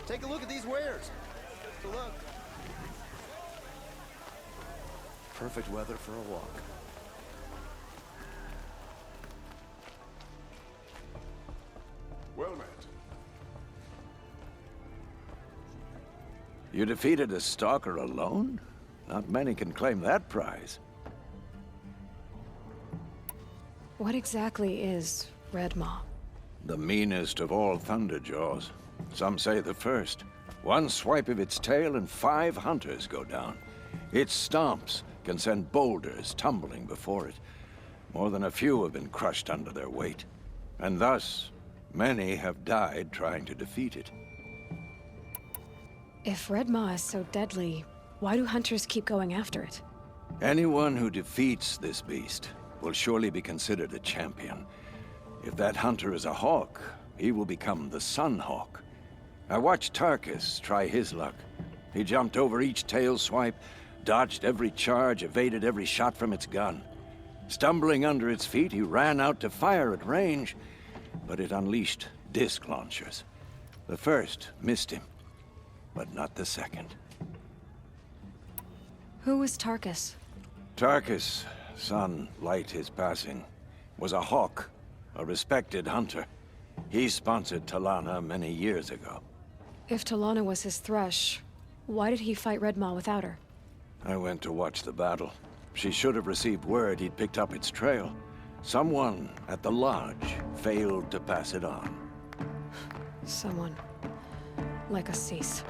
Take a look at these wares. So look. Perfect weather for a walk. Well met. You defeated a stalker alone? Not many can claim that prize. What exactly is Red Maw? The meanest of all Thunderjaws. Some say the first. One swipe of its tail and 5 hunters go down. Its stomps can send boulders tumbling before it. More than a few have been crushed under their weight. And thus, many have died trying to defeat it. If Red Maw is so deadly, why do hunters keep going after it? Anyone who defeats this beast will surely be considered a champion. If that hunter is a hawk, he will become the Sun Hawk. I watched Tarkus try his luck. He jumped over each tail swipe, dodged every charge, evaded every shot from its gun. Stumbling under its feet, he ran out to fire at range, but it unleashed disc launchers. The first missed him, but not the second. Who was Tarkus? Tarkus, son light his passing, was a hawk, a respected hunter. He sponsored Talana many years ago. If Talana was his thrush, why did he fight Red Maw without her? I went to watch the battle. She should have received word he'd picked up its trail. Someone at the lodge failed to pass it on. Someone. Like Assis.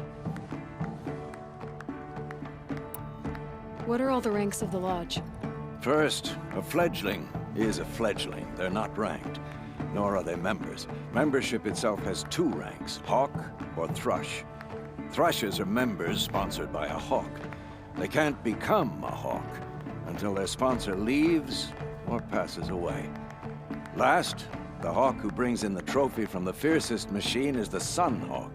What are all the ranks of the lodge? First, a fledgling is a fledgling. They're not ranked, nor are they members. Membership itself has 2 ranks, hawk or thrush. Thrushes are members sponsored by a hawk. They can't become a hawk until their sponsor leaves or passes away. Last, the hawk who brings in the trophy from the fiercest machine is the Sun Hawk.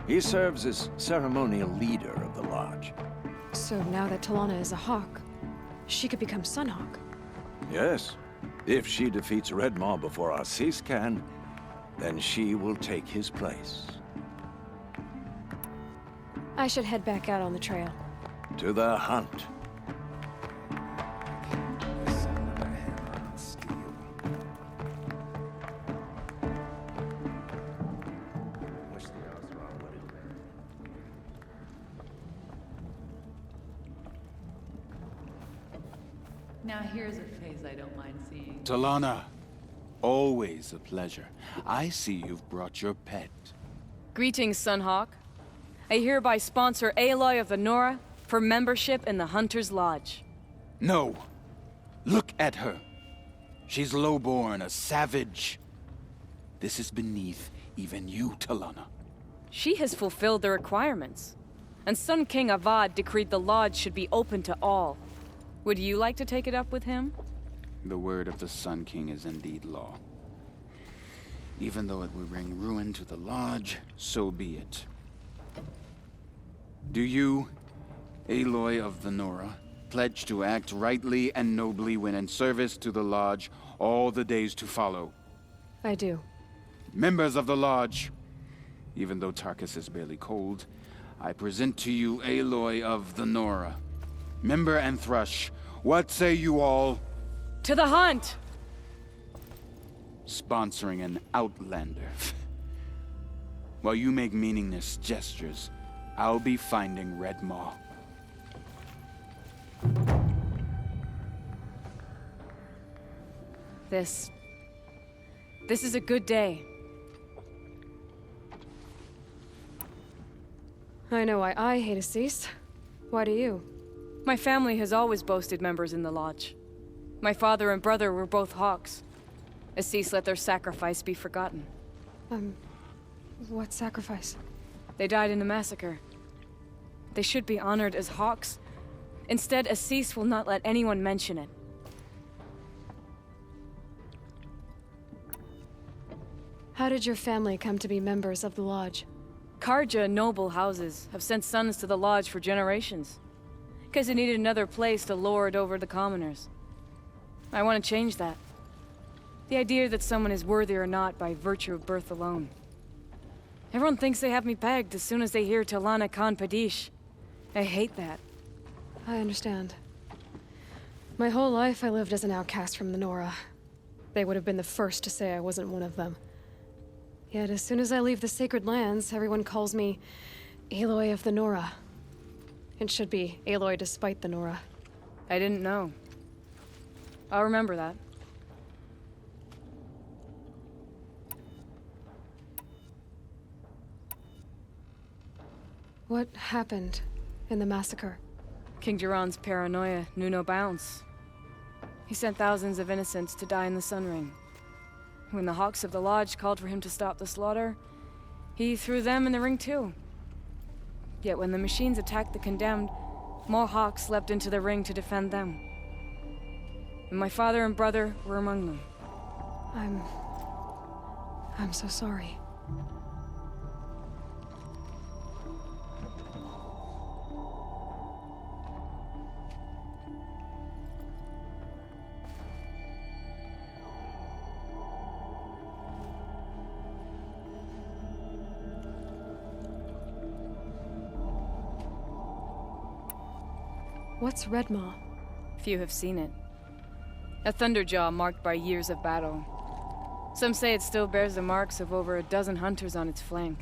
He serves as ceremonial leader of the lodge. So now that Talana is a hawk, she could become Sunhawk. Yes. If she defeats Red Maw before Assis can, then she will take his place. I should head back out on the trail. To the hunt. Now here's a face I don't mind seeing. Talana, always a pleasure. I see you've brought your pet. Greetings, Sunhawk. I hereby sponsor Aloy of the Nora for membership in the Hunter's Lodge. No. Look at her. She's lowborn, a savage. This is beneath even you, Talana. She has fulfilled the requirements, and Sun King Avad decreed the Lodge should be open to all. Would you like to take it up with him? The word of the Sun King is indeed law. Even though it would bring ruin to the Lodge, so be it. Do you, Aloy of the Nora, pledge to act rightly and nobly when in service to the Lodge all the days to follow? I do. Members of the Lodge, even though Tarkus is barely cold, I present to you Aloy of the Nora. Member and Thrush, what say you all? To the hunt! Sponsoring an outlander. While you make meaningless gestures, I'll be finding Red Maw. This is a good day. I know why I hate Assis. Why do you? My family has always boasted members in the Lodge. My father and brother were both hawks. Assis let their sacrifice be forgotten. What sacrifice? They died in a massacre. They should be honored as hawks. Instead, Assis will not let anyone mention it. How did your family come to be members of the Lodge? Karja noble houses have sent sons to the Lodge for generations. Because they needed another place to lord over the commoners. I want to change that. The idea that someone is worthy or not by virtue of birth alone. Everyone thinks they have me pegged as soon as they hear Talana Khan Padish. I hate that. I understand. My whole life I lived as an outcast from the Nora. They would have been the first to say I wasn't one of them. Yet as soon as I leave the sacred lands, everyone calls me Aloy of the Nora. It should be Aloy despite the Nora. I didn't know. I'll remember that. What happened in the massacre? King Jiran's paranoia knew no bounds. He sent thousands of innocents to die in the Sun Ring. When the Hawks of the Lodge called for him to stop the slaughter, he threw them in the ring too. Yet when the machines attacked the condemned, more Hawks leapt into the ring to defend them. And my father and brother were among them. I'm so sorry. What's Redmaw? Few have seen it. A thunderjaw marked by years of battle. Some say it still bears the marks of over a dozen hunters on its flank.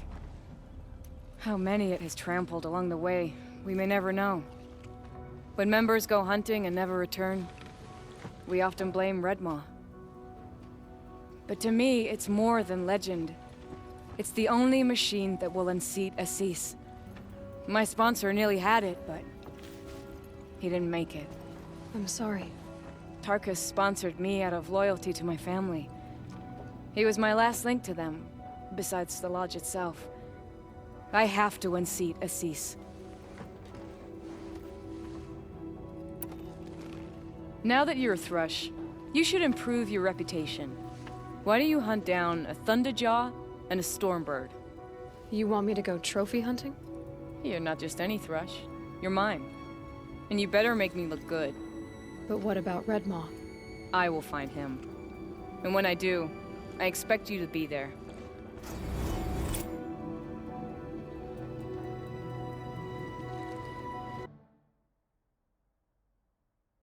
How many it has trampled along the way, we may never know. When members go hunting and never return, we often blame Redmaw. But to me, it's more than legend. It's the only machine that will unseat Assis. My sponsor nearly had it, but he didn't make it. I'm sorry. Tarkus sponsored me out of loyalty to my family. He was my last link to them, besides the lodge itself. I have to unseat Assis. Now that you're a Thrush, you should improve your reputation. Why don't you hunt down a Thunderjaw and a Stormbird? You want me to go trophy hunting? You're not just any Thrush. You're mine. And you better make me look good. But what about Redmaw? I will find him. And when I do, I expect you to be there.